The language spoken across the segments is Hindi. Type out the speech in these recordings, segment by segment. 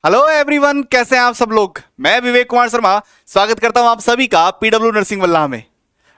हेलो एवरीवन, कैसे हैं आप सब लोग। मैं विवेक कुमार शर्मा स्वागत करता हूं आप सभी का पीडब्ल्यू नर्सिंग वल्लाह में।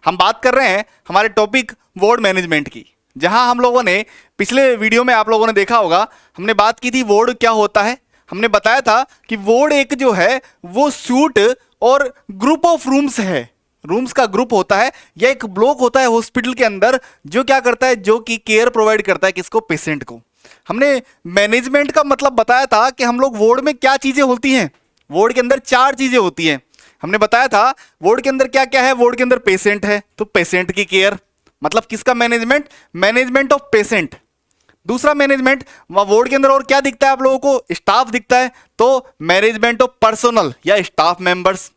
हम बात कर रहे हैं हमारे टॉपिक वार्ड मैनेजमेंट की, जहां हम लोगों ने पिछले वीडियो में आप लोगों ने देखा होगा, हमने बात की थी वार्ड क्या होता है। हमने बताया था कि वार्ड एक जो है वो सूट और ग्रुप ऑफ रूम्स है, रूम्स का ग्रुप होता है या एक ब्लॉक होता है हॉस्पिटल के अंदर, जो क्या करता है, जो कि केयर प्रोवाइड करता है किसको, पेशेंट को। हमने मैनेजमेंट का मतलब बताया था कि हम लोग वार्ड में क्या चीजें होती हैं। वार्ड के अंदर चार चीजें होती हैं। हमने बताया था वार्ड के अंदर क्या क्या है। वार्ड के अंदर पेशेंट है तो पेशेंट की केयर, मतलब किसका मैनेजमेंट, मैनेजमेंट ऑफ पेशेंट। दूसरा मैनेजमेंट वार्ड के अंदर और क्या दिखता है आप लोगों को, स्टाफ दिखता है तो मैनेजमेंट ऑफ पर्सनल या स्टाफ मेंबर्स।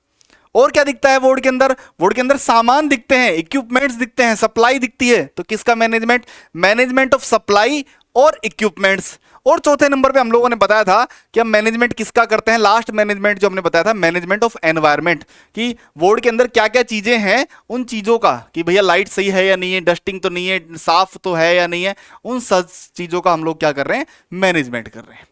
और क्या दिखता है वार्ड के अंदर, वार्ड के अंदर सामान दिखते हैं, इक्विपमेंट्स दिखते हैं, सप्लाई दिखती है तो किसका मैनेजमेंट, मैनेजमेंट ऑफ सप्लाई और इक्विपमेंट्स। और चौथे नंबर पे हम लोगों ने बताया था कि हम मैनेजमेंट किसका करते हैं, लास्ट मैनेजमेंट जो हमने बताया था, मैनेजमेंट ऑफ एनवायरनमेंट, कि वार्ड के अंदर क्या क्या चीजें हैं, उन चीजों का, कि भैया लाइट सही है या नहीं है, डस्टिंग तो नहीं है, साफ तो है या नहीं है, उन सब चीजों का हम लोग क्या कर रहे हैं, मैनेजमेंट कर रहे हैं।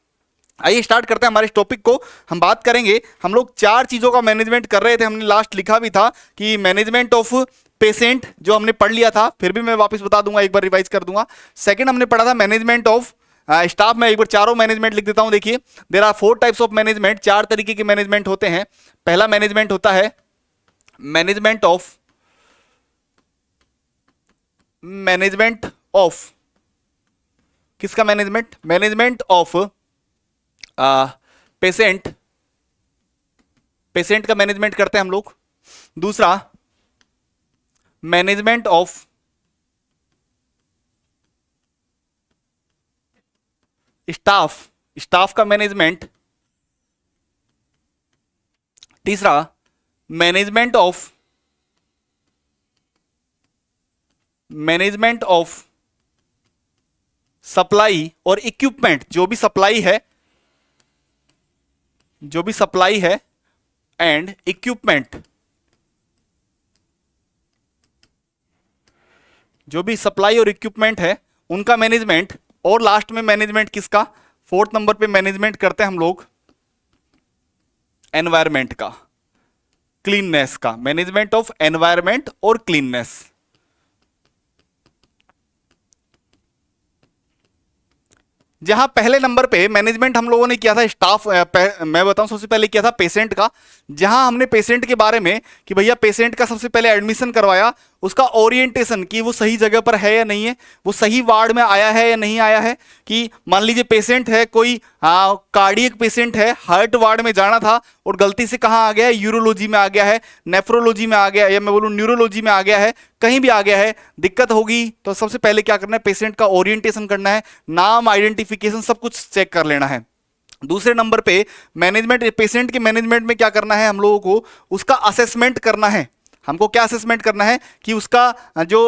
आइए स्टार्ट करते हैं हमारे इस टॉपिक को। हम बात करेंगे, हम लोग चार चीजों का मैनेजमेंट कर रहे थे, हमने लास्ट लिखा भी था कि मैनेजमेंट ऑफ पेशेंट जो हमने पढ़ लिया था, फिर भी मैं वापस बता दूंगा, एक बार रिवाइज कर दूंगा। सेकंड हमने पढ़ा था मैनेजमेंट ऑफ स्टाफ में, एक बार चारों मैनेजमेंट लिख देता हूं। देखिए, there are 4 types of management, चार तरीके के मैनेजमेंट होते हैं। पहला मैनेजमेंट होता है मैनेजमेंट ऑफ किसका management, management of patient, patient का मैनेजमेंट करते हैं हम लोग। दूसरा मैनेजमेंट ऑफ स्टाफ, स्टाफ का मैनेजमेंट। तीसरा मैनेजमेंट ऑफ सप्लाई और इक्विपमेंट, जो भी सप्लाई है, जो भी सप्लाई है एंड इक्विपमेंट, जो भी सप्लाई और इक्विपमेंट है उनका मैनेजमेंट। और लास्ट में मैनेजमेंट किसका, फोर्थ नंबर पे मैनेजमेंट करते हैं हम लोग एनवायरमेंट का, क्लीननेस का, मैनेजमेंट ऑफ एनवायरमेंट और क्लीननेस। जहां पहले नंबर पे मैनेजमेंट हम लोगों ने किया था स्टाफ, मैं बताऊं सबसे पहले किया था पेशेंट का, जहां हमने पेशेंट के बारे में कि भैया पेशेंट का सबसे पहले एडमिशन करवाया, उसका ओरिएंटेशन कि वो सही जगह पर है या नहीं है, वो सही वार्ड में आया है या नहीं आया है। कि मान लीजिए पेशेंट है कोई, कार्डियक पेशेंट है, हार्ट वार्ड में जाना था और गलती से कहाँ आ गया है, यूरोलॉजी में आ गया है, नेफ्रोलॉजी में आ गया है, या मैं बोलूँ न्यूरोलॉजी में आ गया है, कहीं भी आ गया है, दिक्कत होगी तो सबसे पहले क्या करना है, पेशेंट का ओरिएंटेशन करना है, नाम, आइडेंटिफिकेशन सब कुछ चेक कर लेना है। दूसरे नंबर पे मैनेजमेंट, पेशेंट के मैनेजमेंट में क्या करना है हम लोगों को, उसका असेसमेंट करना है। हमको क्या असेसमेंट करना है कि उसका जो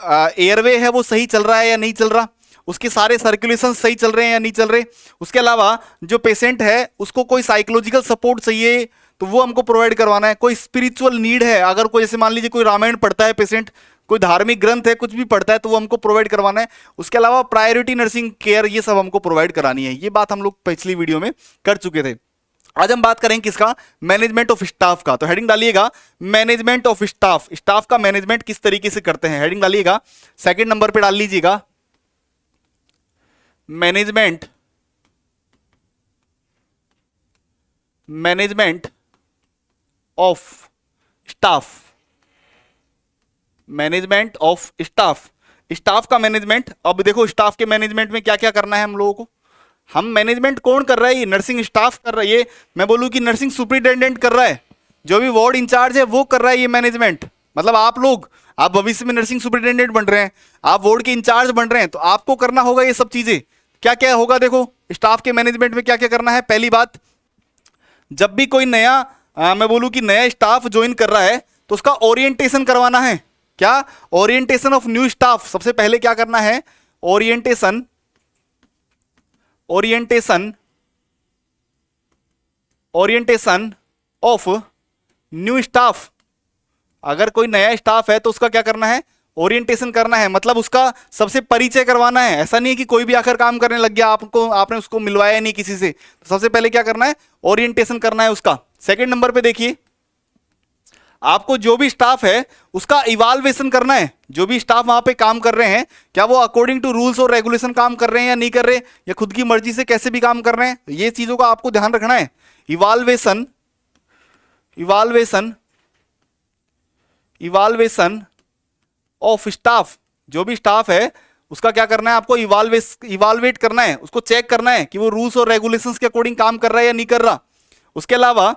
एयरवे है वो सही चल रहा है या नहीं चल रहा, उसके सारे सर्कुलेशन सही चल रहे हैं या नहीं चल रहे। उसके अलावा जो पेशेंट है उसको कोई साइकोलॉजिकल सपोर्ट चाहिए तो वो हमको प्रोवाइड करवाना है। कोई स्पिरिचुअल नीड है, अगर कोई जैसे मान लीजिए कोई रामायण पढ़ता है पेशेंट, कोई धार्मिक ग्रंथ है, कुछ भी पढ़ता है तो वो हमको प्रोवाइड करवाना है। उसके अलावा प्रायोरिटी नर्सिंग केयर, ये सब हमको प्रोवाइड करानी है। ये बात हम लोग पिछली वीडियो में कर चुके थे। आज हम बात करेंगे किसका, मैनेजमेंट ऑफ स्टाफ का। तो हेडिंग डालिएगा मैनेजमेंट ऑफ स्टाफ, स्टाफ का मैनेजमेंट किस तरीके से करते हैं, हेडिंग डालिएगा। सेकंड नंबर पे डाल लीजिएगा management of staff, management of staff, staff का मैनेजमेंट। अब देखो स्टाफ के मैनेजमेंट में क्या क्या करना है हम लोगों को। हम मैनेजमेंट कौन कर रहा है, ये नर्सिंग स्टाफ कर रहा है, ये मैं बोलूं कि नर्सिंग सुपरिटेंडेंट कर रहा है, जो भी वार्ड इंचार्ज है वो कर रहा है ये मैनेजमेंट। मतलब आप लोग, आप भविष्य में नर्सिंग सुपरिटेंडेंट बन रहे हैं, आप वार्ड के इंचार्ज बन रहे हैं, तो आपको करना होगा ये सब चीजें। क्या क्या होगा, देखो स्टाफ के मैनेजमेंट में क्या क्या करना है। पहली बात, जब भी कोई नया मैं बोलूं कि नया स्टाफ ज्वाइन कर रहा है तो उसका ओरिएंटेशन करवाना है। क्या, ओरिएंटेशन ऑफ न्यू स्टाफ। सबसे पहले क्या करना है, orientation, orientation orientation of new staff. अगर कोई नया स्टाफ है तो उसका क्या करना है, ओरिएंटेशन करना है मतलब उसका सबसे परिचय करवाना है। ऐसा नहीं है कि कोई भी आकर काम करने लग गया, आपने उसको मिलवाया नहीं किसी से, तो सबसे पहले क्या करना है, ओरिएंटेशन करना है उसका। सेकंड नंबर पे देखिए, आपको जो भी स्टाफ है उसका इवाल्वेशन करना है। जो भी स्टाफ वहां पे काम कर रहे हैं, क्या वो अकॉर्डिंग टू रूल्स और रेगुलेशन काम कर रहे हैं या नहीं कर रहे, या खुद की मर्जी से कैसे भी काम कर रहे हैं, ये चीजों का आपको ध्यान रखना है। इवाल्वेशन इवाल्वेशन इवाल्वेशन ऑफ स्टाफ, जो भी स्टाफ है उसका क्या करना है, आपको इवाल्वेट करना है, उसको चेक करना है कि वो रूल्स और रेगुलेशंस के अकॉर्डिंग काम कर रहा है या नहीं कर रहा। उसके अलावा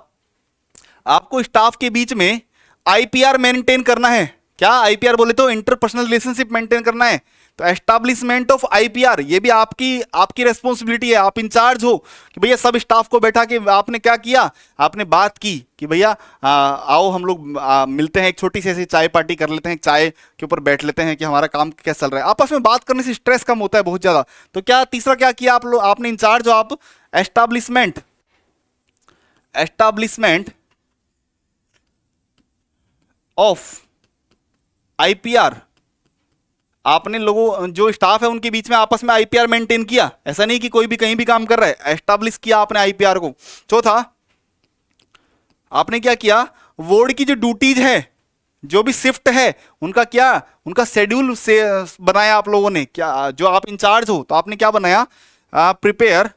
आपको स्टाफ के बीच में आईपीआर मेंटेन करना है। क्या आईपीआर बोले तो इंटरपर्सनल रिलेशनशिप मेंटेन करना है। तो एस्टैब्लिशमेंट ऑफ आईपीआर ये भी आपकी रेस्पॉन्सिबिलिटी है। आप इंचार्ज हो कि भैया सब स्टाफ को बैठा के आपने क्या किया, आपने बात की कि भैया आओ हम लोग मिलते हैं, एक छोटी सी ऐसी चाय पार्टी कर लेते हैं, चाय के ऊपर बैठ लेते हैं कि हमारा काम कैसा चल रहा है। आपस में बात करने से स्ट्रेस कम होता है बहुत ज्यादा। तो क्या तीसरा क्या किया आप लोग, आपने इंचार्ज हो आप एस्टैब्लिशमेंट ऑफ आईपीआर, आपने लोगों जो स्टाफ है उनके बीच में आपस में आईपीआर मेंटेन किया। ऐसा नहीं कि कोई भी कहीं भी काम कर रहा है, एस्टैब्लिश किया आपने आईपीआर को। चौथा, आपने क्या किया, वार्ड की जो ड्यूटीज है, जो भी शिफ्ट है उनका शेड्यूल से बनाया आप लोगों ने। क्या जो आप इंचार्ज हो तो आपने क्या बनाया, प्रिपेयर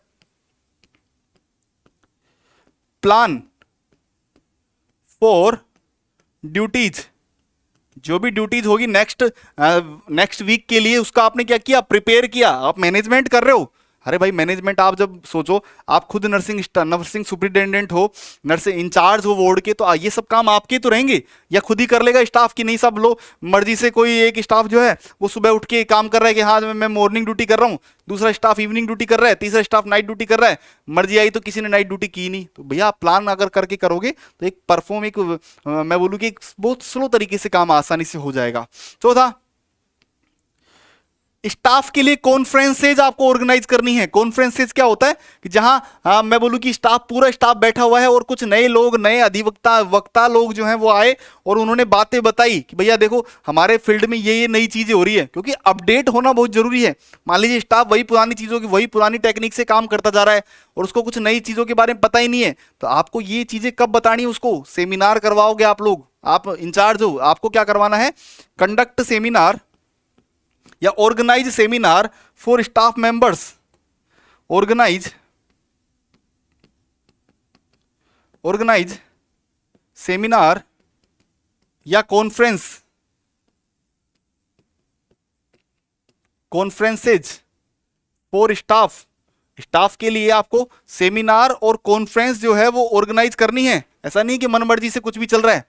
प्लान फॉर ड्यूटीज, जो भी ड्यूटीज होगी नेक्स्ट वीक के लिए उसका आपने क्या किया, प्रिपेयर किया। आप मैनेजमेंट कर रहे हो, अरे भाई मैनेजमेंट आप जब सोचो, आप खुद नर्सिंग सुपरिटेंडेंट हो, नर्सिंग इंचार्ज हो वार्ड के, तो ये सब काम आपके तो रहेंगे, या खुद ही कर लेगा स्टाफ की नहीं सब लोग मर्जी से। कोई एक स्टाफ जो है वो सुबह उठ के काम कर रहा है कि हाँ मैं मॉर्निंग ड्यूटी कर रहा हूँ, दूसरा स्टाफ इवनिंग ड्यूटी कर रहा है, तीसरा स्टाफ नाइट ड्यूटी कर रहा है। मर्जी आई तो किसी ने नाइट ड्यूटी की नहीं। तो भैया आप प्लान अगर करके करोगे तो मैं बोलूँ कि एक बहुत स्लो तरीके से काम आसानी से हो जाएगा। चौथा, स्टाफ के लिए कॉन्फ्रेंसेज आपको ऑर्गेनाइज करनी है। कॉन्फ्रेंसेज क्या होता है कि जहां मैं बोलूं कि पूरा स्टाफ बैठा हुआ है और कुछ नए लोग, नए वक्ता लोग जो हैं वो आए और उन्होंने बातें बताई कि भैया देखो हमारे फील्ड में ये नई चीजें हो रही है, क्योंकि अपडेट होना बहुत जरूरी है। मान लीजिए स्टाफ वही पुरानी चीजों की, वही पुरानी टेक्निक से काम करता जा रहा है और उसको कुछ नई चीजों के बारे में पता ही नहीं है, तो आपको ये चीजें कब बतानी है, उसको सेमिनार करवाओगे आप लोग, आप इंचार्ज हो, आपको क्या करवाना है, कंडक्ट सेमिनार या organise seminar for staff members. Organise seminar या कॉन्फ्रेंसेज फॉर स्टाफ के लिए आपको सेमिनार और कॉन्फ्रेंस जो है वो ऑर्गेनाइज करनी है। ऐसा नहीं कि मनमर्जी से कुछ भी चल रहा है।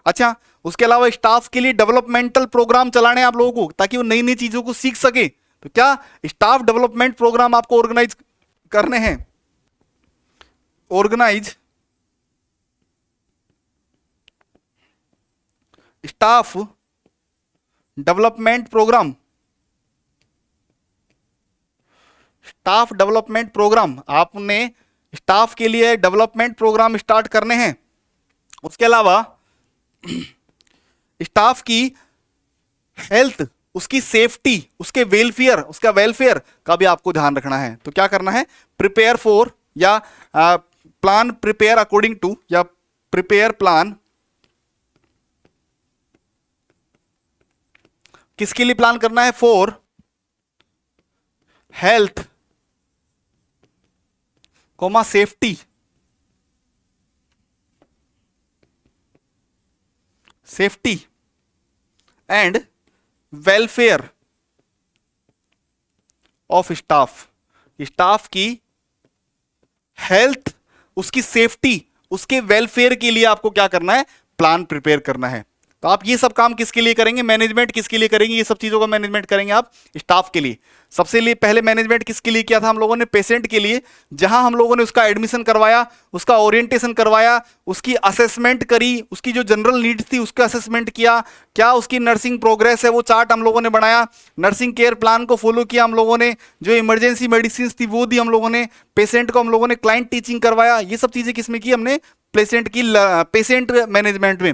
अच्छा, उसके अलावा स्टाफ के लिए डेवलपमेंटल प्रोग्राम चलाने आप लोगों को, ताकि वो नई नई चीजों को सीख सके। तो क्या स्टाफ डेवलपमेंट प्रोग्राम आपको ऑर्गेनाइज करने हैं। ऑर्गेनाइज स्टाफ डेवलपमेंट प्रोग्राम, आपने स्टाफ के लिए डेवलपमेंट प्रोग्राम स्टार्ट करने हैं। उसके अलावा स्टाफ की हेल्थ, उसकी सेफ्टी, उसके वेलफेयर का भी आपको ध्यान रखना है। तो क्या करना है, प्रिपेयर फॉर या प्लान प्रिपेयर अकॉर्डिंग टू, या प्रिपेयर प्लान किसके लिए प्लान करना है, for health safety and welfare of staff की हेल्थ, उसकी सेफ्टी, उसके वेलफेयर के लिए आपको क्या करना है, प्लान प्रिपेयर करना है। तो आप ये सब काम किसके लिए करेंगे, मैनेजमेंट किसके लिए करेंगे, ये सब चीजों का मैनेजमेंट करेंगे आप स्टाफ के लिए। सबसे लिए पहले मैनेजमेंट किसके लिए किया था हम लोगों ने, पेशेंट के लिए, जहां हम लोगों ने उसका एडमिशन करवाया, उसका ओरिएंटेशन करवाया, उसकी असेसमेंट करी, उसकी जो जनरल नीड्स थी उसका असेसमेंट किया, क्या उसकी नर्सिंग प्रोग्रेस है वो चार्ट हम लोगों ने बनाया, नर्सिंग केयर प्लान को फॉलो किया हम लोगों ने, जो इमरजेंसी मेडिसिन थी वो दी हम लोगों ने, पेशेंट को हम लोगों ने क्लाइंट टीचिंग करवाया। ये सब चीजें किसमें की हमने, पेशेंट मैनेजमेंट में।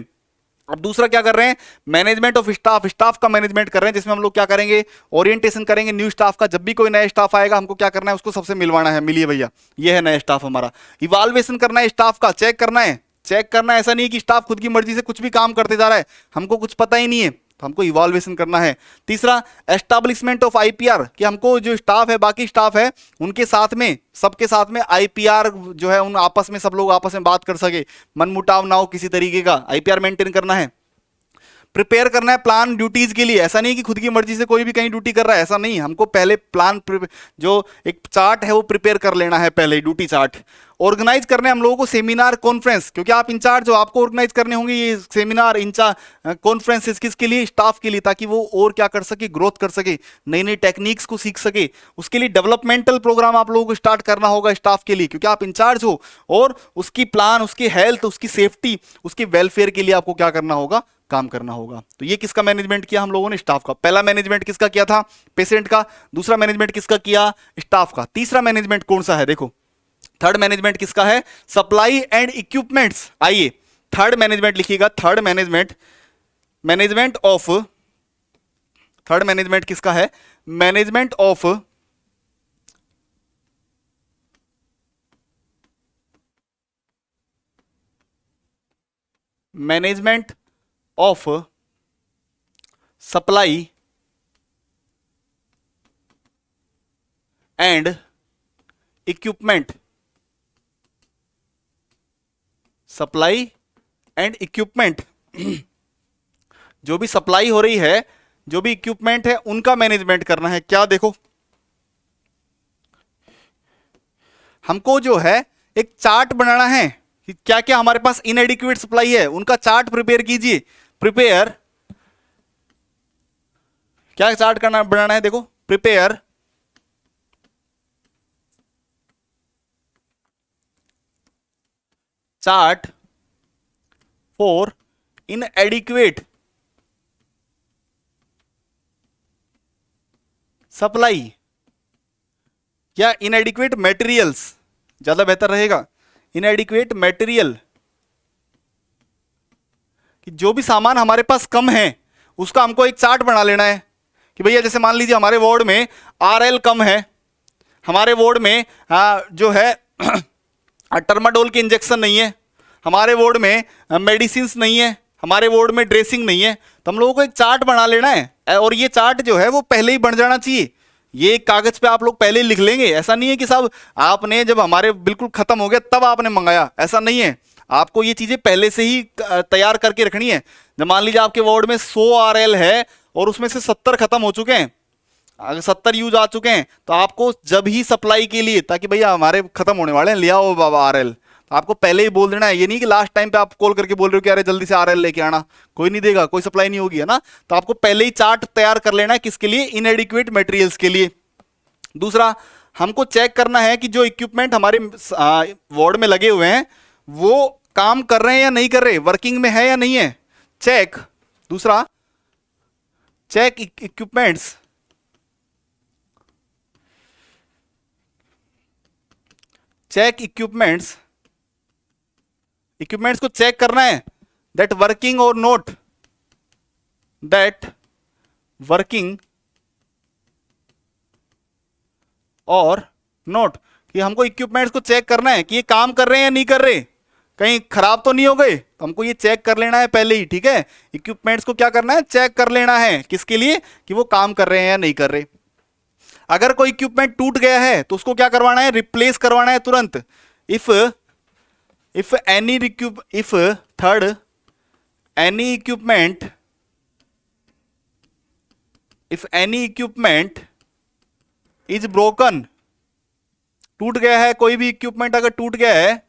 अब दूसरा क्या कर रहे हैं, मैनेजमेंट ऑफ स्टाफ, स्टाफ का मैनेजमेंट कर रहे हैं, जिसमें हम लोग क्या करेंगे, ओरिएंटेशन करेंगे न्यू स्टाफ का। जब भी कोई नया स्टाफ आएगा हमको क्या करना है, उसको सबसे मिलवाना है, मिलिए भैया ये है नया स्टाफ हमारा। इवाल्युएशन करना है स्टाफ का, चेक करना है, चेक करना है। ऐसा नहीं कि स्टाफ खुद की मर्जी से कुछ भी काम करते जा रहा है, हमको कुछ पता ही नहीं है, तो हमको इवाल्युएशन करना है। तीसरा एस्टैब्लिशमेंट ऑफ आईपीआर, कि हमको जो स्टाफ है, बाकी स्टाफ है, उनके साथ में, सबके साथ में आईपीआर जो है, उन आपस में सब लोग आपस में बात कर सके, मनमुटाव ना हो किसी तरीके का, आईपीआर मेंटेन करना है। प्रिपेयर करना है प्लान ड्यूटीज के लिए, ऐसा नहीं कि खुद की मर्जी से कोई भी कहीं ड्यूटी कर रहा है, ऐसा नहीं, हमको पहले प्लान जो एक चार्ट है वो प्रिपेयर कर लेना है पहले, ड्यूटी चार्ट। ऑर्गेनाइज करने हम लोगों को सेमिनार कॉन्फ्रेंस, क्योंकि आप इंचार्ज हो, आपको ऑर्गेनाइज करने होंगे ये सेमिनार कॉन्फ्रेंसेस, किसके लिए, स्टाफ के लिए, ताकि वो और क्या कर सके, ग्रोथ कर सके, नई नई टेक्निक्स को सीख सके। उसके लिए डेवलपमेंटल प्रोग्राम आप लोगों को स्टार्ट करना होगा स्टाफ के लिए, क्योंकि आप इंचार्ज हो, और उसकी प्लान, उसकी हेल्थ, उसकी सेफ्टी, उसके वेलफेयर के लिए आपको क्या करना होगा, काम करना होगा। तो ये किसका मैनेजमेंट किया हम लोगों ने, स्टाफ का। पहला मैनेजमेंट किसका किया था, पेशेंट का। दूसरा मैनेजमेंट किसका किया, स्टाफ का। तीसरा मैनेजमेंट कौन सा है, देखो थर्ड मैनेजमेंट किसका है, सप्लाई एंड इक्विपमेंट्स। आइए थर्ड मैनेजमेंट लिखिएगा, third management, management of, third management किसका है, management of management of supply and equipment, supply and equipment, जो भी सप्लाई हो रही है, जो भी इक्विपमेंट है, उनका मैनेजमेंट करना है। क्या देखो, हमको जो है एक चार्ट बनाना है कि क्या क्या हमारे पास इनएडिक्वेट सप्लाई है, उनका चार्ट प्रिपेयर कीजिए। प्रिपेयर, क्या चार्ट करना बनाना है, देखो प्रिपेयर चार्ट फॉर इनएडिक्वेट सप्लाई या इनएडिक्वेट मटेरियल्स, ज्यादा बेहतर रहेगा, इनएडिक्वेट मटेरियल, कि जो भी सामान हमारे पास कम है उसका हमको एक चार्ट बना लेना है। कि भैया जैसे मान लीजिए हमारे वार्ड में आरएल कम है, हमारे वार्ड में जो है टर्माडोल के इंजेक्शन नहीं है, हमारे वार्ड में मेडिसिन नहीं है, हमारे वार्ड में ड्रेसिंग नहीं है, तो हम लोगों को एक चार्ट बना लेना है। और ये चार्ट जो है वो पहले ही बन जाना चाहिए, ये कागज पे आप लोग पहले ही लिख लेंगे। ऐसा नहीं है कि साहब आपने जब हमारे बिल्कुल खत्म हो गया तब आपने मंगाया, ऐसा नहीं है, आपको ये चीजें पहले से ही तैयार करके रखनी है। जब मान लीजिए आपके वार्ड में 100 आरएल है और उसमें से 70 खत्म हो चुके हैं, अगर 70 यूज आ चुके हैं, तो आपको जब ही सप्लाई के लिए, ताकि भैया हमारे खत्म होने वाले हैं, ले आओ बाबा आरएल, तो आपको पहले ही बोल देना है। ये नहीं कि लास्ट टाइम पे आप कॉल करके बोल रहे हो कि अरे जल्दी से आरएल लेके आना, कोई नहीं देगा, कोई सप्लाई नहीं होगी, है ना। तो आपको पहले ही चार्ट तैयार कर लेना है, किसके लिए, इनएडिक्वेट मटेरियल्स के लिए। दूसरा, हमको चेक करना है कि जो इक्विपमेंट हमारे वार्ड में लगे हुए हैं वो काम कर रहे हैं या नहीं कर रहे, वर्किंग में है या नहीं है, चेक। दूसरा, check equipments, check equipments, equipments को चेक करना है, दैट वर्किंग और नोट, दैट वर्किंग और नोट, कि हमको इक्विपमेंट्स को चेक करना है कि ये काम कर रहे हैं या नहीं कर रहे, कहीं खराब तो नहीं हो गए, तो हमको ये चेक कर लेना है पहले ही, ठीक है। इक्विपमेंट्स को क्या करना है, चेक कर लेना है, किसके लिए, कि वो काम कर रहे हैं या नहीं कर रहे। अगर कोई इक्विपमेंट टूट गया है तो उसको क्या करवाना है, रिप्लेस करवाना है तुरंत। If any if third any equipment, if any equipment is broken, टूट गया है कोई भी इक्विपमेंट, अगर टूट गया है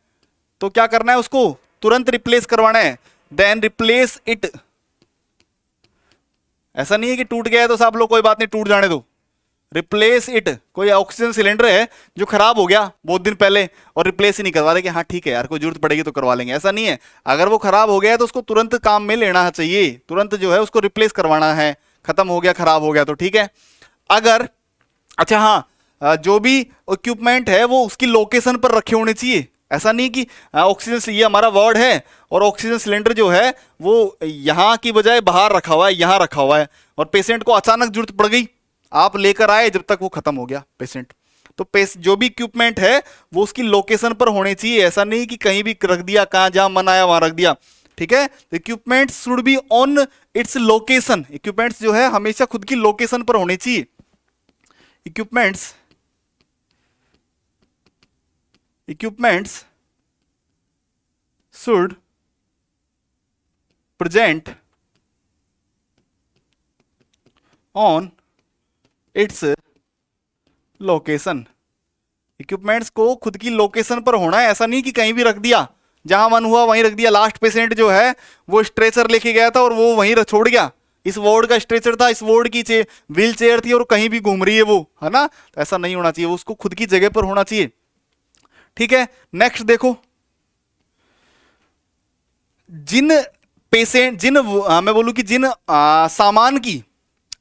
तो क्या करना है, उसको तुरंत रिप्लेस करवाना है। देन रिप्लेस इट, ऐसा नहीं है कि टूट गया है तो सब लोग कोई बात नहीं टूट जाने दो, रिप्लेस इट। कोई ऑक्सीजन सिलेंडर है जो खराब हो गया बहुत दिन पहले और रिप्लेस ही नहीं करवा रहे कि हाँ ठीक है यार कोई जरूरत पड़ेगी तो करवा लेंगे, ऐसा नहीं है। अगर वो खराब हो गया है तो उसको तुरंत काम में लेना चाहिए, तुरंत जो है उसको रिप्लेस करवाना है, खत्म हो गया, खराब हो गया तो ठीक है। अगर अच्छा हाँ, जो भी इक्विपमेंट है वो उसकी लोकेशन पर रखे होने चाहिए, ऐसा नहीं कि ऑक्सीजन, ये हमारा वार्ड है और ऑक्सीजन सिलेंडर जो है वो यहाँ की बजाय बाहर रखा हुआ है, यहाँ रखा हुआ है, और पेशेंट को अचानक जरूरत पड़ गई, आप लेकर आए, जब तक वो खत्म हो गया पेशेंट। तो जो भी इक्विपमेंट है वो उसकी लोकेशन पर होने चाहिए, ऐसा नहीं कि कहीं भी रख दिया, कहाँ जहां मन आया वहां रख दिया, ठीक है। तो equipment should be on its location, equipments जो है हमेशा खुद की लोकेशन पर होने चाहिए। Equipments should present on its location, equipments को खुद की लोकेशन पर होना है, ऐसा नहीं कि कहीं भी रख दिया, जहां मन हुआ वहीं रख दिया। लास्ट पेशेंट जो है वो स्ट्रेचर लेके गया था और वो वहीं छोड़ गया, इस वार्ड का स्ट्रेचर था, इस वार्ड की व्हील चेयर थी और कहीं भी घूम रही है वो, है ना। तो ऐसा नहीं होना चाहिए, वो उसको खुद की जगह पर होना चाहिए, ठीक है। नेक्स्ट देखो, मैं बोलूं कि जिन सामान की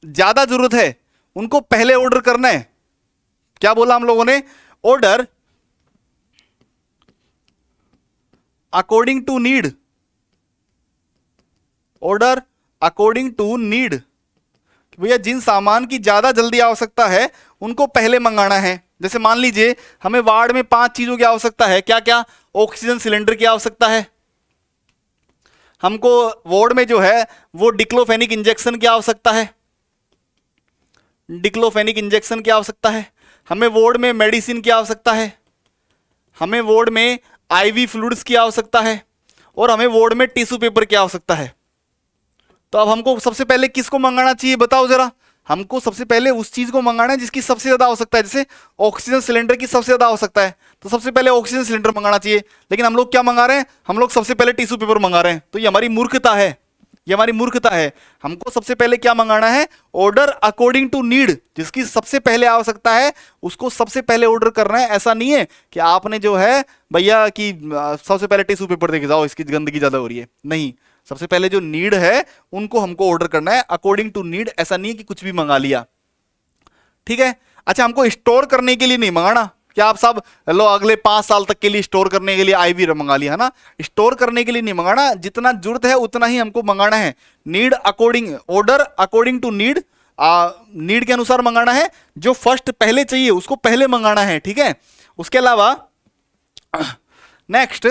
ज्यादा जरूरत है उनको पहले ऑर्डर करना है। क्या बोला हम लोगों ने? Order according to need, order according to need. भैया जिन सामान की ज्यादा जल्दी आवश्यकता है उनको पहले मंगाना है। जैसे मान लीजिए हमें वार्ड में 5 चीजों की आवश्यकता है, क्या क्या? ऑक्सीजन सिलेंडर की आवश्यकता है, हमको वार्ड में जो है वो डिक्लोफेनिक इंजेक्शन की आवश्यकता है, डिक्लोफेनिक इंजेक्शन की आवश्यकता है, हमें वार्ड में मेडिसिन की आवश्यकता है, हमें वार्ड में आईवी फ्लूइड्स की आवश्यकता है, और हमें वार्ड में टिश्यू पेपर की आवश्यकता है। तो अब हमको सबसे पहले किसको मंगाना चाहिए बताओ जरा? हमको सबसे पहले उस चीज को मंगाना है जिसकी सबसे ज्यादा आवश्यकता है। जैसे ऑक्सीजन सिलेंडर की सबसे ज्यादा आवश्यकता है तो सबसे पहले ऑक्सीजन सिलेंडर मंगाना चाहिए, लेकिन हम लोग क्या मंगा रहे हैं? हम लोग सबसे पहले टिश्यू पेपर मंगा रहे हैं। तो ये हमारी मूर्खता है, ये हमारी मूर्खता है। हमको सबसे पहले क्या मंगाना है? ऑर्डर अकॉर्डिंग टू नीड, जिसकी सबसे पहले आवश्यकता है उसको सबसे पहले ऑर्डर करना है। ऐसा नहीं है कि आपने जो है भैया कि सबसे पहले टिश्यू पेपर देके जाओ, इसकी गंदगी ज्यादा हो रही है, नहीं। सबसे पहले जो नीड है उनको हमको ऑर्डर करना है अकॉर्डिंग टू नीड, ऐसा नहीं है कि कुछ भी मंगा लिया, ठीक है। अच्छा, हमको स्टोर करने के लिए नहीं मंगाना, क्या आप सब लो अगले 5 साल तक के लिए स्टोर करने के लिए आईवी मंगा लिया, है ना। स्टोर करने के लिए नहीं मंगाना, जितना जरूरत है उतना ही हमको मंगाना है। Need according, order according to need, need के अनुसार मंगाना है। जो फर्स्ट पहले चाहिए उसको पहले मंगाना है, ठीक है। उसके अलावा नेक्स्ट,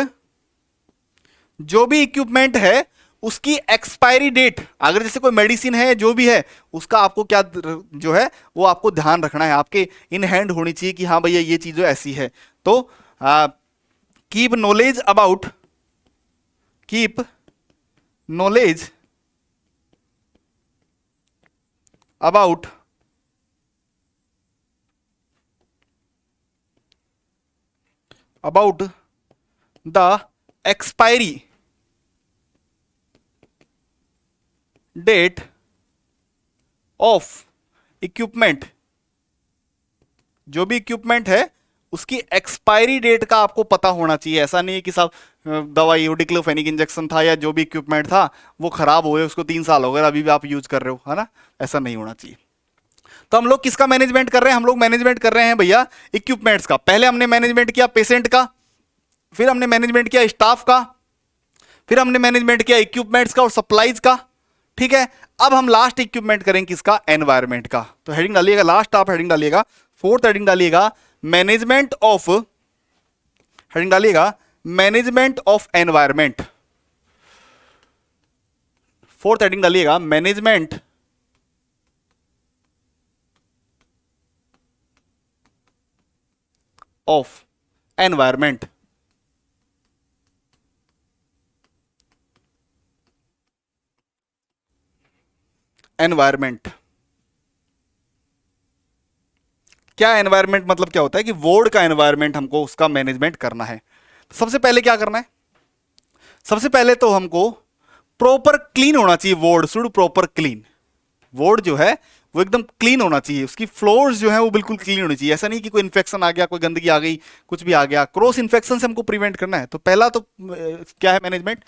जो भी इक्विपमेंट है उसकी एक्सपायरी डेट, अगर जैसे कोई मेडिसिन है जो भी है उसका आपको क्या जो है वो आपको ध्यान रखना है, आपके इन हैंड होनी चाहिए कि हाँ भैया ये चीज ऐसी है। तो keep knowledge about, keep knowledge about the expiry date of equipment, जो भी इक्विपमेंट है उसकी एक्सपायरी डेट का आपको पता होना चाहिए। ऐसा नहीं है कि सब दवाई डिक्लोफेनिक इंजेक्शन था या जो भी इक्विपमेंट था वो खराब हो गए, उसको 3 साल हो गए, अभी भी आप यूज कर रहे हो, है ना। ऐसा नहीं होना चाहिए। तो हम लोग किसका मैनेजमेंट कर रहे हैं? हम लोग मैनेजमेंट कर रहे हैं भैया इक्विपमेंट्स का। पहले हमने मैनेजमेंट किया पेशेंट का, फिर हमने मैनेजमेंट किया स्टाफ का, फिर हमने मैनेजमेंट किया इक्विपमेंट्स का और सप्लाईज का, ठीक है। अब हम लास्ट इक्विपमेंट करेंगे किसका? एनवायरमेंट का। तो हेडिंग डालिएगा, लास्ट आप हेडिंग डालिएगा, 4th हेडिंग डालिएगा मैनेजमेंट ऑफ, हेडिंग डालिएगा management of environment. 4th heading डालिएगा मैनेजमेंट ऑफ एनवायरमेंट। एनवायरमेंट क्या? एनवायरमेंट मतलब क्या होता है कि वार्ड का एनवायरमेंट हमको उसका मैनेजमेंट करना है। तो सबसे पहले क्या करना है? सबसे पहले तो हमको प्रॉपर क्लीन होना चाहिए, ward should proper clean. Ward जो है वो एकदम क्लीन होना चाहिए, उसकी फ्लोर्स जो है वो बिल्कुल क्लीन होनी चाहिए। ऐसा नहीं कि कोई इन्फेक्शन आ गया, कोई गंदगी आ गई, कुछ भी आ गया, क्रॉस इन्फेक्शन से हमको प्रिवेंट करना है। तो पहला तो क्या है management?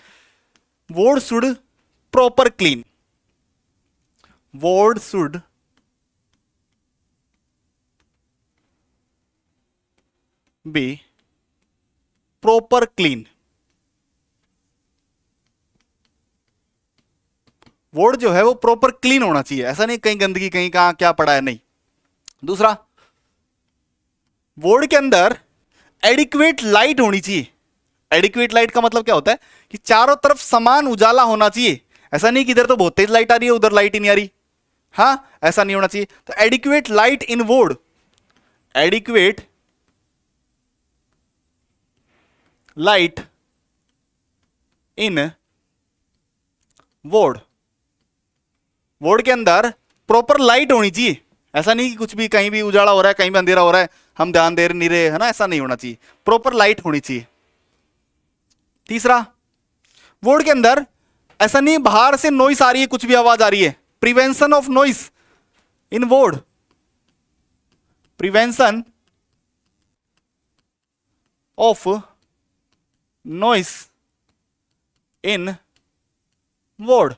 Ward should proper clean, ward should be proper clean. Ward जो है वो प्रॉपर क्लीन होना चाहिए, ऐसा नहीं कहीं गंदगी कहीं कहां क्या पड़ा है, नहीं। दूसरा, वार्ड के अंदर एडिक्वेट लाइट होनी चाहिए। एडिक्वेट लाइट का मतलब क्या होता है कि चारों तरफ समान उजाला होना चाहिए। ऐसा नहीं कि इधर तो बहुत तेज लाइट आ रही है उधर लाइट ही नहीं आ रही, हाँ ऐसा नहीं होना चाहिए। तो adequate light in ward, adequate light in ward, ward के अंदर प्रॉपर लाइट होनी चाहिए। ऐसा नहीं कि कुछ भी कहीं भी उजाला हो रहा है कहीं भी अंधेरा हो रहा है हम ध्यान दे नहीं रहे, है ना, ऐसा नहीं होना चाहिए, प्रॉपर लाइट होनी चाहिए। तीसरा, वार्ड के अंदर ऐसा नहीं बाहर से नॉइस आ रही है कुछ भी आवाज आ रही है, prevention of noise in ward, prevention of noise in ward.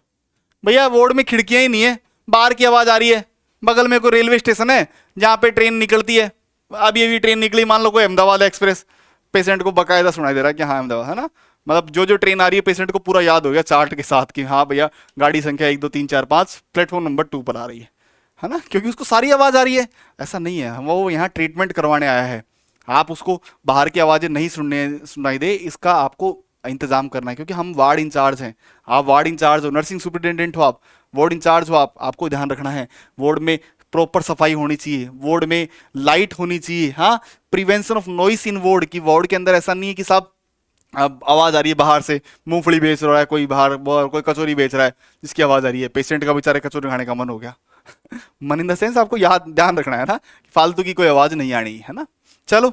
भैया वार्ड में खिड़कियां ही नहीं है, बाहर की आवाज आ रही है, बगल में कोई रेलवे स्टेशन है जहां पे ट्रेन निकलती है, अभी अभी ट्रेन निकली, मान लो कोई अहमदाबाद एक्सप्रेस, पेशेंट को बकायदा सुनाई दे रहा है कि हाँ अहमदाबाद, है ना, मतलब जो ट्रेन आ रही है पेशेंट को पूरा याद हो गया चार्ट के साथ कि हाँ भैया गाड़ी संख्या 1 2 3 4 5 प्लेटफॉर्म नंबर 2 पर आ रही है ना, क्योंकि उसको सारी आवाज आ रही है। ऐसा नहीं है, वो यहाँ ट्रीटमेंट करवाने आया है, आप उसको बाहर की आवाजें नहीं सुनाई दे इसका आपको इंतजाम करना है, क्योंकि हम वार्ड इंचार्ज हैं, आप वार्ड इंचार्ज हो, नर्सिंग सुपरिटेंडेंट हो, आप वार्ड इंचार्ज हो, आपको ध्यान रखना है। वार्ड में प्रॉपर सफाई होनी चाहिए, वार्ड में लाइट होनी चाहिए, हाँ, prevention of noise in ward, की वार्ड के अंदर ऐसा नहीं है कि साहब अब आवाज आ रही है बाहर से, मूंगफली बेच रहा है कोई बाहर, कोई कचौरी बेच रहा है जिसकी आवाज आ रही है, पेशेंट का बेचारे कचौरी खाने का मन हो गया मन इन द सेंस आपको याद ध्यान रखना है ना, फालतू की कोई आवाज नहीं आनी है ना। चलो,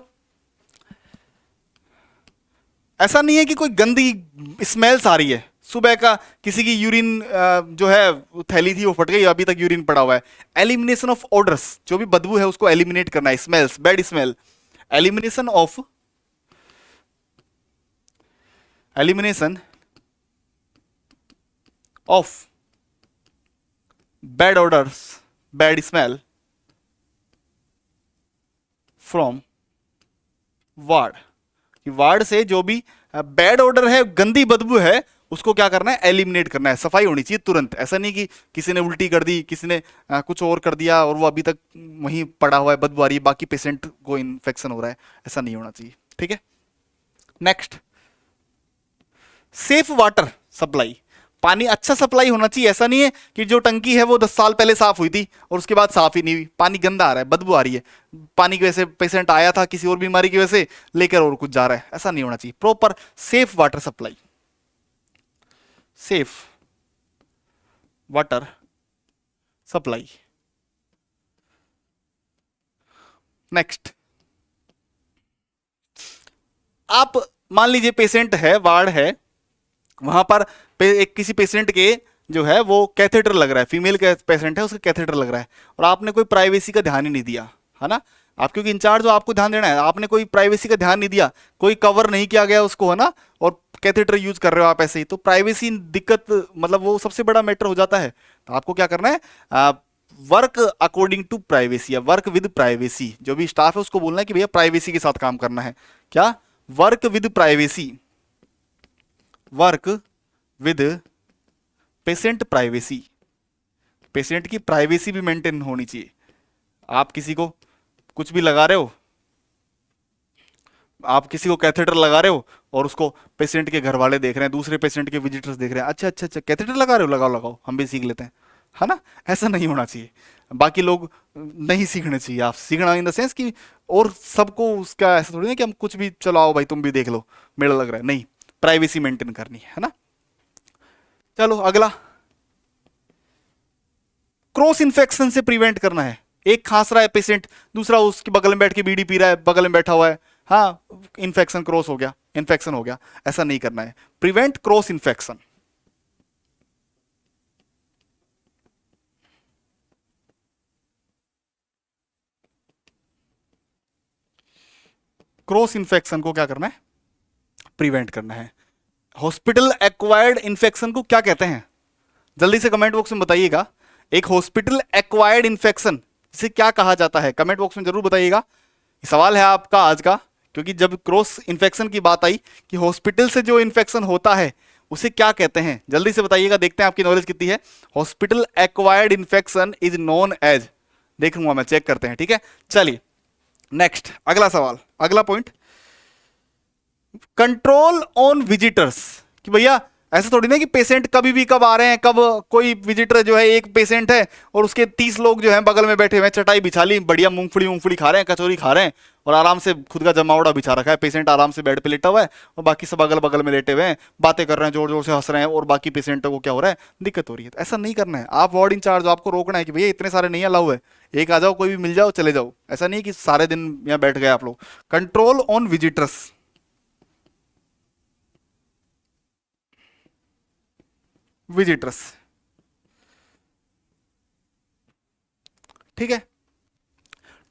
ऐसा नहीं है कि कोई गंदी स्मेल्स आ रही है, सुबह का किसी की यूरिन जो है थैली थी वो फट गई, अभी तक यूरिन पड़ा हुआ है। एलिमिनेशन ऑफ ऑडर्स, जो भी बदबू है उसको एलिमिनेट करना है, smells, bad smell, elimination of bad orders, bad smell from ward, ward से जो भी बैड ऑर्डर है, गंदी बदबू है, उसको क्या करना है, एलिमिनेट करना है, सफाई होनी चाहिए तुरंत। ऐसा नहीं कि किसी ने उल्टी कर दी, किसी ने कुछ और कर दिया और वो अभी तक वहीं पड़ा हुआ है, बदबू आ रही है, बाकी पेशेंट को इन्फेक्शन हो रहा है, ऐसा नहीं होना चाहिए, ठीक है। नेक्स्ट, सेफ वाटर सप्लाई, पानी अच्छा सप्लाई होना चाहिए। ऐसा नहीं है कि जो टंकी है वो 10 साल पहले साफ हुई थी और उसके बाद साफ ही नहीं हुई, पानी गंदा आ रहा है, बदबू आ रही है, पानी की वजह से पेशेंट आया था किसी और बीमारी की वजह से लेकर और कुछ जा रहा है, ऐसा नहीं होना चाहिए। Proper safe water supply, safe water supply. Next, आप मान लीजिए पेशेंट है, वार्ड है, वहां पर एक किसी पेशेंट के जो है वो कैथेटर लग रहा है, फीमेल पेशेंट है उसका कैथेटर लग रहा है, और आपने कोई प्राइवेसी का ध्यान ही नहीं दिया, है ना, आप क्योंकि इंचार्ज हो आपको ध्यान देना है, आपने कोई प्राइवेसी का ध्यान नहीं दिया, कोई कवर नहीं किया गया उसको, है ना, और कैथेटर यूज कर रहे हो आप ऐसे ही, तो प्राइवेसी दिक्कत, मतलब वो सबसे बड़ा मैटर हो जाता है। तो आपको क्या करना है, वर्क अकॉर्डिंग टू प्राइवेसी या वर्क विद प्राइवेसी, जो भी स्टाफ है उसको बोलना है कि भैया प्राइवेसी के साथ काम करना है। क्या, work with privacy, work with patient privacy, patient की प्राइवेसी भी मेंटेन होनी चाहिए। आप किसी को कुछ भी लगा रहे हो, आप किसी को कैथेटर लगा रहे हो और उसको पेशेंट के घर वाले देख रहे हैं, दूसरे पेशेंट के विजिटर्स देख रहे हैं, अच्छा अच्छा अच्छा कैथेटर लगा रहे हो, लगाओ लगाओ हम भी सीख लेते हैं, है ना, ऐसा नहीं होना चाहिए। बाकी लोग नहीं सीखने चाहिए, आप सीखना इन द सेंस कि और सबको उसका ऐसा थोड़ी ना कि हम कुछ भी चलाओ भाई तुम भी देख लो मेरा लग रहा है, नहीं, प्राइवेसी मेंटेन करनी है ना। चलो अगला, क्रॉस इन्फेक्शन से प्रिवेंट करना है। एक खांस रहा है पेशेंट, दूसरा उसके बगल में बैठ के बीड़ी पी रहा है, बगल में बैठा हुआ है, हाँ इन्फेक्शन क्रॉस हो गया, इन्फेक्शन हो गया, ऐसा नहीं करना है। Prevent cross infection, cross infection को क्या करना है, प्रिवेंट करना है। हॉस्पिटल एक्वायर्ड इन्फेक्शन को क्या कहते हैं, जल्दी से कमेंट बॉक्स में बताइएगा। एक हॉस्पिटल एक्वायर्ड इन्फेक्शन इसे क्या कहा जाता है, कमेंट बॉक्स में जरूर बताइएगा। सवाल है आपका आज का, क्योंकि जब क्रॉस इन्फेक्शन की बात आई कि हॉस्पिटल से जो इन्फेक्शन होता है उसे क्या कहते हैं, जल्दी से बताइएगा, देखते हैं आपकी नॉलेज कितनी है। Hospital acquired infection is known as, देखूंगा मैं, चेक करते हैं, ठीक है। चलिए नेक्स्ट, अगला सवाल, अगला पॉइंट, कंट्रोल ऑन विजिटर्स। कि भैया ऐसा थोड़ी ना कि पेशेंट कभी भी कब आ रहे हैं, कब कोई विजिटर जो है, एक पेशेंट है और उसके 30 लोग जो हैं बगल में बैठे हुए हैं, चटाई बिछा ली, बढ़िया मूंगफली खा रहे हैं, कचौरी खा रहे हैं और आराम से खुद का जमावड़ा बिछा रखा है, पेशेंट आराम से बेड पे लेटा हुआ है और बाकी सब अगल बगल में लेटे हुए हैं, बातें कर रहे हैं, जोर जोर से हंस रहे हैं और बाकी पेशेंटों को क्या हो रहा है, दिक्कत हो रही है। तो ऐसा नहीं करना है। आप वार्ड इंचार्ज हो, आपको रोकना है कि भैया इतने सारे नहीं अलाउ है, एक आ जाओ, कोई भी मिल जाओ, चले जाओ। ऐसा नहीं कि सारे दिन यहाँ बैठ गए आप लोग। कंट्रोल ऑन विजिटर्स, विजिटर्स, ठीक है।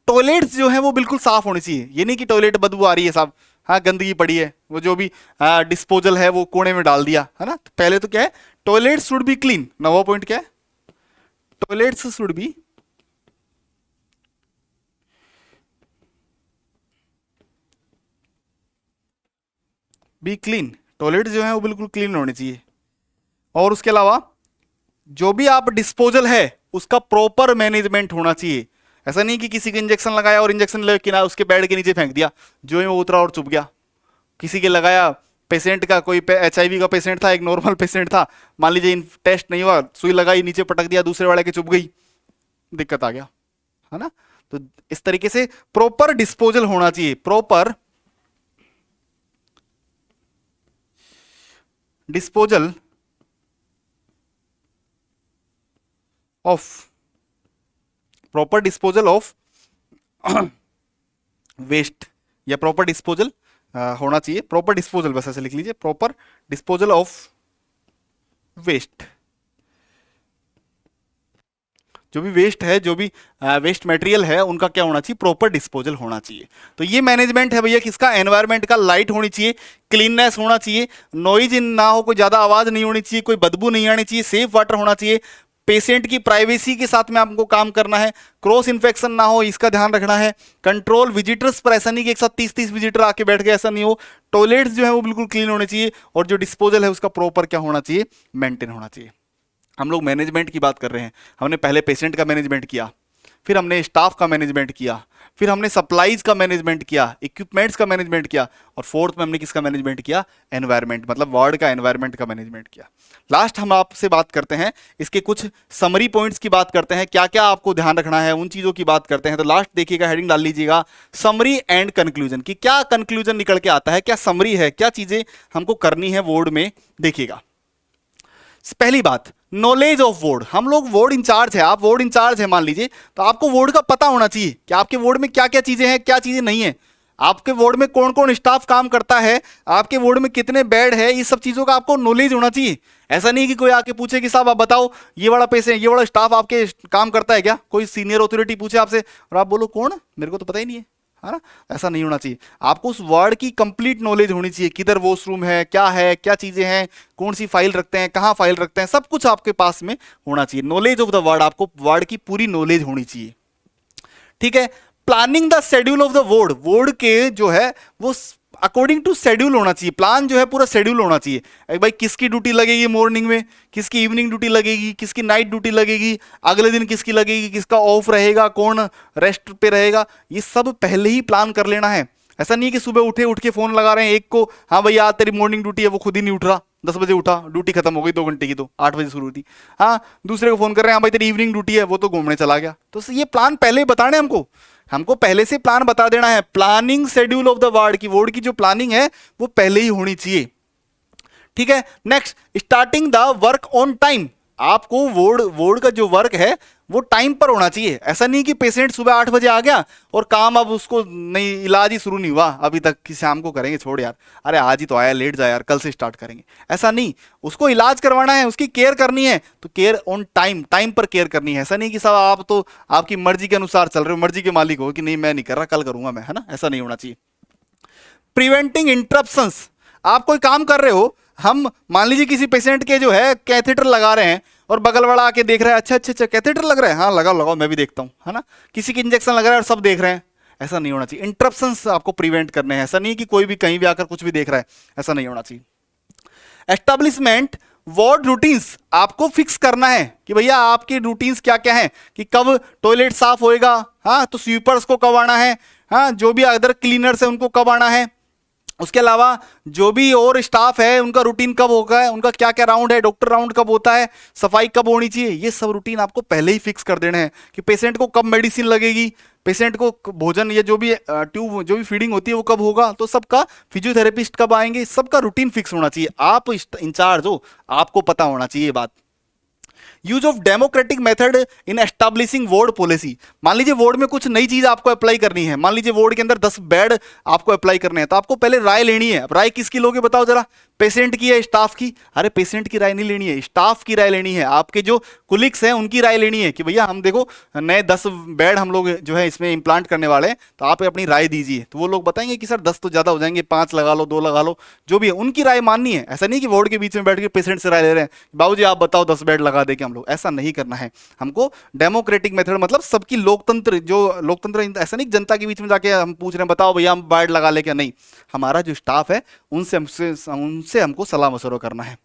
टॉयलेट्स जो है वो बिल्कुल साफ होनी चाहिए, ये नहीं कि टॉयलेट बदबू आ रही है साहब, हाँ गंदगी पड़ी है, वो जो भी डिस्पोजल है वो कोने में डाल दिया है ना। तो पहले तो क्या है, टॉयलेट शुड बी क्लीन। नवा पॉइंट क्या है, toilets should be clean. Toilet जो है वो बिल्कुल क्लीन होने चाहिए। और उसके अलावा जो भी आप डिस्पोजल है उसका प्रॉपर मैनेजमेंट होना चाहिए। ऐसा नहीं कि किसी के इंजेक्शन लगाया और इंजेक्शन लेके ना उसके बेड के नीचे फेंक दिया, जो ही वो उतरा और चुप गया। किसी के लगाया, पेशेंट का कोई HIV का पेशेंट था, एक नॉर्मल पेशेंट था, मान लीजिए टेस्ट नहीं हुआ, सुई लगाई, नीचे पटक दिया, दूसरे वाले के चुप गई, दिक्कत आ गया, है ना। तो इस तरीके से प्रॉपर डिस्पोजल होना चाहिए, proper disposal of, proper disposal of waste, या प्रॉपर डिस्पोजल होना चाहिए, प्रॉपर डिस्पोजल, बस ऐसे लिख लीजिए, प्रॉपर डिस्पोजल ऑफ वेस्ट। जो भी वेस्ट है, जो भी वेस्ट मटेरियल है, उनका क्या होना चाहिए, प्रॉपर डिस्पोजल होना चाहिए। तो ये मैनेजमेंट है भैया किसका, एनवायरमेंट का। लाइट होनी चाहिए, क्लीननेस होना चाहिए, नॉइज ना हो, कोई ज्यादा आवाज नहीं होनी चाहिए, कोई बदबू नहीं आनी चाहिए, सेफ वाटर होना चाहिए, पेशेंट की प्राइवेसी के साथ में आपको काम करना है, क्रॉस इन्फेक्शन ना हो इसका ध्यान रखना है, कंट्रोल विजिटर्स पर, ऐसा नहीं कि एक साथ 30-30 विजिटर आके बैठ गए, ऐसा नहीं हो। टॉयलेट्स जो है वो बिल्कुल क्लीन होने चाहिए और जो डिस्पोजल है उसका प्रॉपर क्या होना चाहिए, मेंटेन होना चाहिए। हम लोग मैनेजमेंट की बात कर रहे हैं। हमने पहले पेशेंट का मैनेजमेंट किया, फिर हमने स्टाफ का मैनेजमेंट किया, फिर हमने सप्लाईज का मैनेजमेंट किया, इक्विपमेंट्स का मैनेजमेंट किया, और फोर्थ में हमने किसका मैनेजमेंट किया, एनवायरमेंट, मतलब वार्ड का एनवायरमेंट का मैनेजमेंट किया। लास्ट हम आपसे बात करते हैं, इसके कुछ समरी पॉइंट्स की बात करते हैं, क्या क्या आपको ध्यान रखना है उन चीज़ों की बात करते हैं। तो लास्ट देखिएगा, हेडिंग डाल लीजिएगा, समरी एंड कंक्लूजन, की क्या कंक्लूजन निकल के आता है, क्या समरी है, क्या चीज़ें हमको करनी है वार्ड में। देखिएगा, पहली बात, नॉलेज ऑफ वार्ड। हम लोग वार्ड इंचार्ज है, आप वार्ड इंचार्ज है मान लीजिए, तो आपको वार्ड का पता होना चाहिए कि आपके वार्ड में क्या क्या चीजें हैं, क्या चीजें नहीं है, आपके वार्ड में कौन कौन स्टाफ काम करता है, आपके वार्ड में कितने बेड है, इस सब चीजों का आपको नॉलेज होना चाहिए। ऐसा नहीं कि कोई आके पूछे कि साहब आप बताओ ये वाला पेशेंट, ये वाला स्टाफ आपके काम करता है क्या, कोई सीनियर अथॉरिटी पूछे आपसे और आप बोलो कौन, मेरे को तो पता ही नहीं है ना। ऐसा नहीं होना चाहिए। आपको उस वार्ड की कंप्लीट नॉलेज होनी चाहिए, किधर वॉशरूम है, क्या चीजें हैं, कौन सी फाइल रखते हैं, कहाँ फाइल रखते हैं, सब कुछ आपके पास में होना चाहिए। नॉलेज ऑफ द वार्ड, आपको वार्ड की पूरी नॉलेज होनी चाहिए, ठीक है। Planning the schedule of the ward, ward के जो है वो अकॉर्डिंग टू शेड्यूल होना चाहिए, प्लान जो है पूरा शेड्यूल होना चाहिए। भाई किसकी ड्यूटी लगेगी मॉर्निंग में, किसकी इवनिंग ड्यूटी लगेगी, किसकी नाइट ड्यूटी लगेगी, अगले दिन किसकी लगेगी, किसका ऑफ रहेगा, कौन रेस्ट पे रहेगा, ये सब पहले ही प्लान कर लेना है। ऐसा नहीं कि सुबह उठ के फोन लगा रहे हैं एक को, हाँ भैया तेरी मॉर्निंग ड्यूटी है, वो खुद ही नहीं उठ रहा, 10 बजे उठा, ड्यूटी खत्म हो गई 2 घंटे की, तो 8 बजे शुरू हुई थी। हाँ, दूसरे को फोन कर रहे हैं, हाँ भाई तेरी इवनिंग ड्यूटी है, वो तो घूमने चला गया। तो ये प्लान पहले ही बताने, हमको पहले से प्लान बता देना है। Planning schedule of the ward की, वार्ड की जो प्लानिंग है वो पहले ही होनी चाहिए, ठीक है। Next, starting the work on time, आपको वार्ड का जो वर्क है वो टाइम पर होना चाहिए। ऐसा नहीं कि पेशेंट सुबह 8 बजे आ गया और काम अब उसको नहीं, इलाज ही शुरू नहीं हुआ अभी तक, कि शाम को करेंगे, छोड़ यार, अरे आज ही तो आया, लेट जा यार, कल से स्टार्ट करेंगे। ऐसा नहीं, उसको इलाज करवाना है, उसकी केयर करनी है, तो केयर ऑन टाइम, टाइम पर केयर करनी है। ऐसा नहीं कि साहब आप तो आपकी मर्जी के अनुसार चल रहे हो, मर्जी के मालिक हो कि नहीं मैं नहीं कर रहा, कल करूंगा मैं, है ना, ऐसा नहीं होना चाहिए। प्रिवेंटिंग इंटरप्शंस, आप कोई काम कर रहे हो, हम मान लीजिए किसी पेशेंट के जो है कैथेटर लगा रहे हैं और बगल वाला आके देख रहा है, अच्छा कैथेटर लग रहा है, हाँ लगाओ लगाओ मैं भी देखता हूँ, है ना। किसी की इंजेक्शन लग रहा है और सब देख रहे हैं, ऐसा नहीं होना चाहिए। इंटरप्शंस आपको प्रिवेंट करने हैं, ऐसा नहीं है कि कोई भी कहीं भी आकर कुछ भी देख रहा है, ऐसा नहीं होना चाहिए। एस्टेब्लिशमेंट वार्ड रूटीन्स आपको फिक्स करना है कि भैया आपकी रूटीन्स क्या क्या है, कि कब टॉयलेट साफ होएगा, हाँ तो स्वीपर्स को कब आना है, हाँ जो भी अदर क्लीनर्स है उनको कब आना है, उसके अलावा जो भी और स्टाफ है उनका रूटीन कब होगा है, उनका क्या क्या राउंड है, डॉक्टर राउंड कब होता है, सफाई कब होनी चाहिए, ये सब रूटीन आपको पहले ही फिक्स कर देने हैं। कि पेशेंट को कब मेडिसिन लगेगी, पेशेंट को भोजन या जो भी ट्यूब जो भी फीडिंग होती है वो कब होगा, तो सबका फिजियोथेरेपिस्ट कब आएंगे, सबका रूटीन फिक्स होना चाहिए। आप इंचार्ज हो, आपको पता होना चाहिए ये बात। Use of democratic method in establishing ward policy. मान लीजिए वार्ड में कुछ नई चीज आपको अप्लाई करनी है, मान लीजिए वार्ड के अंदर 10 बेड आपको अप्लाई करने हैं, तो आपको पहले राय लेनी है। राय किसकी लोगे बताओ जरा, पेशेंट की है, स्टाफ की? अरे पेशेंट की राय नहीं लेनी है, स्टाफ की राय लेनी है, आपके जो कुलिक्स हैं उनकी राय लेनी है कि भैया हम देखो नए 10 बेड हम लोग जो है इसमें इंप्लांट करने वाले हैं, तो आप अपनी राय दीजिए। तो वो लोग बताएंगे कि सर 10 तो ज्यादा हो जाएंगे, 5 लगा लो, 2 लगा लो, जो भी है उनकी राय माननी है। ऐसा नहीं कि वार्ड के बीच में बैठ के पेशेंट से राय ले रहे हैं, बाबूजी आप बताओ 10 बेड लगा देंगे हम लोग, ऐसा नहीं करना है हमको। डेमोक्रेटिक मेथड मतलब सबकी लोकतंत्र, जो लोकतंत्र ऐसा नहीं जनता के बीच में जाके हम पूछ रहे हैं बताओ भैया हम बेड लगा ले क्या, नहीं, हमारा जो स्टाफ है उनसे हमको सलाह मशवरा करना है।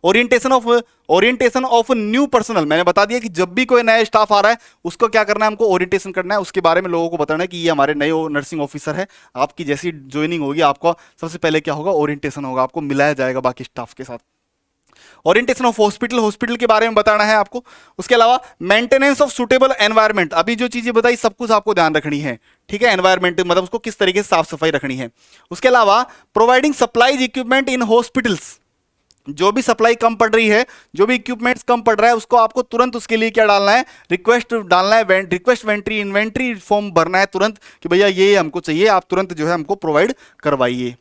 ओरिएंटेशन ऑफ न्यू पर्सनल, मैंने बता दिया कि जब भी कोई नया स्टाफ आ रहा है उसको क्या करना है, हमको ओरिएंटेशन करना है, उसके बारे में लोगों को बताना है कि ये हमारे नए नर्सिंग ऑफिसर है, आपकी जैसी ज्वाइनिंग होगी आपको सबसे पहले क्या होगा, ओरिएंटेशन होगा, आपको मिलाया जाएगा बाकी स्टाफ के साथ। ओरिएंटेशन ऑफ हॉस्पिटल के बारे में बताना है आपको। उसके अलावा मेंटेनेंस ऑफ सुटेबल एनवायरनमेंट, अभी जो चीजें बताई सब कुछ आपको ध्यान रखनी है, ठीक है। एनवायरनमेंट मतलब उसको किस तरीके से साफ सफाई रखनी है। उसके अलावा providing supplies equipment in hospitals, जो भी सप्लाई कम पड़ रही है, जो भी इक्विपमेंट्स कम पड़ रहा है, उसको आपको तुरंत उसके लिए क्या डालना है, रिक्वेस्ट डालना है, रिक्वेस्ट इन्वेंट्री फॉर्म भरना है तुरंत कि भैया ये हमको चाहिए, आप तुरंत जो है हमको प्रोवाइड करवाइए।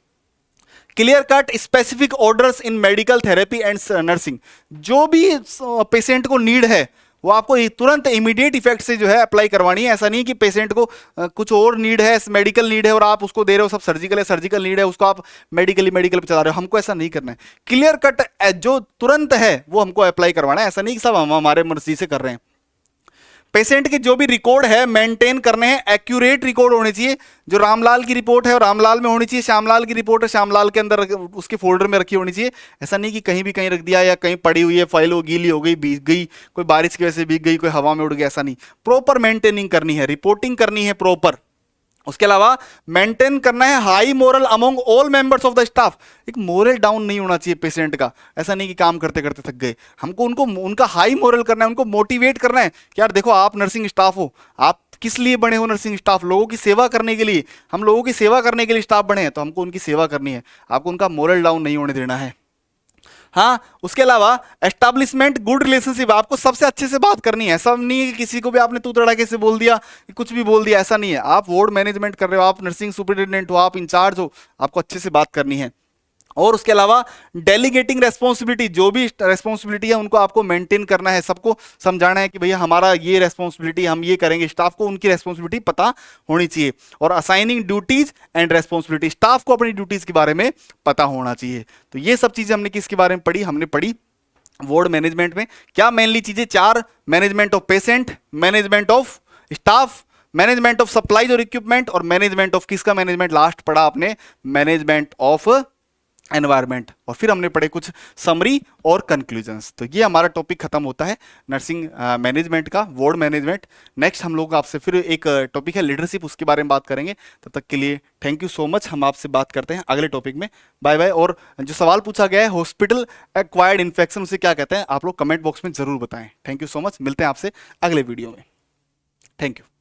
Clear cut specific orders in medical therapy and nursing, जो भी पेशेंट को नीड है वो आपको तुरंत इमीडिएट इफेक्ट से जो है अप्लाई करवानी है। ऐसा नहीं कि पेशेंट को कुछ और नीड है, मेडिकल नीड है और आप उसको दे रहे हो, सब सर्जिकल है, सर्जिकल नीड है, उसको आप मेडिकल पे चला रहे हो, हमको ऐसा नहीं करना है। क्लियर कट जो तुरंत है वो हमको अप्लाई करवाना है, ऐसा नहीं कि सब हम हमारे मर्जी से कर रहे हैं। पेशेंट के जो भी रिकॉर्ड है मेंटेन करने हैं, एक्यूरेट रिकॉर्ड होने चाहिए। जो रामलाल की रिपोर्ट है वो रामलाल में होनी चाहिए, श्यामलाल की रिपोर्ट है श्यामलाल के अंदर उसके फोल्डर में रखी होनी चाहिए। ऐसा नहीं कि कहीं भी कहीं रख दिया या कहीं पड़ी हुई है, फाइल हो गीली हो गई, भीग गई, कोई बारिश की वजह से भीग गई, कोई हवा में उड़ गया, ऐसा नहीं। प्रॉपर मेंटेनिंग करनी है, रिपोर्टिंग करनी है प्रॉपर। उसके अलावा मेंटेन करना है high moral among all members of the staff, एक मोरल डाउन नहीं होना चाहिए पेशेंट का। ऐसा नहीं कि काम करते करते थक गए, हमको उनको उनका हाई मोरल करना है, उनको मोटिवेट करना है कि यार देखो आप नर्सिंग स्टाफ हो, आप किस लिए बने हो नर्सिंग स्टाफ, लोगों की सेवा करने के लिए। हम लोगों की सेवा करने के लिए स्टाफ बने हैं, तो हमको उनकी सेवा करनी है, आपको उनका मोरल डाउन नहीं होने देना है। हाँ, उसके अलावा एस्टैब्लिशमेंट गुड रिलेशनशिप, आपको सबसे अच्छे से बात करनी है। ऐसा नहीं है कि किसी को भी आपने तू तड़ाके से बोल दिया, कुछ भी बोल दिया, ऐसा नहीं है। आप वार्ड मैनेजमेंट कर रहे हो, आप नर्सिंग सुपरिटेंडेंट हो, आप इंचार्ज हो, आपको अच्छे से बात करनी है। और उसके अलावा डेलीगेटिंग रेस्पॉन्सिबिलिटी, जो भी रेस्पॉन्सिबिलिटी है उनको आपको मेंटेन करना है, सबको समझाना है कि भैया हमारा ये रेस्पॉन्सिबिलिटी, हम ये करेंगे। स्टाफ को उनकी रेस्पॉन्सिबिलिटी पता होनी चाहिए। और assigning duties and responsibility, staff को अपनी ड्यूटीज के बारे में पता होना चाहिए। तो ये सब चीजें हमने किसके बारे में पढ़ी, हमने पढ़ी वार्ड मैनेजमेंट में। क्या मेनली चीजें, 4, management of patient, management of staff, management of supplies और इक्विपमेंट, और मैनेजमेंट ऑफ किसका मैनेजमेंट, लास्ट पढ़ा आपने मैनेजमेंट ऑफ एनवायरमेंट। और फिर हमने पढ़े कुछ समरी और कंक्लूजन्स। तो ये हमारा टॉपिक खत्म होता है नर्सिंग मैनेजमेंट का, वार्ड मैनेजमेंट। नेक्स्ट हम लोग आपसे फिर एक टॉपिक है लीडरशिप, उसके बारे में बात करेंगे। तब तक के लिए थैंक यू सो मच, हम आपसे बात करते हैं अगले टॉपिक में। Bye bye. और जो सवाल पूछा गया है हॉस्पिटल एक्वायर्ड इन्फेक्शन, उसे क्या कहते हैं, आप लोग कमेंट बॉक्स में जरूर बताएं। थैंक यू सो मच, मिलते हैं आपसे अगले वीडियो में। Thank you.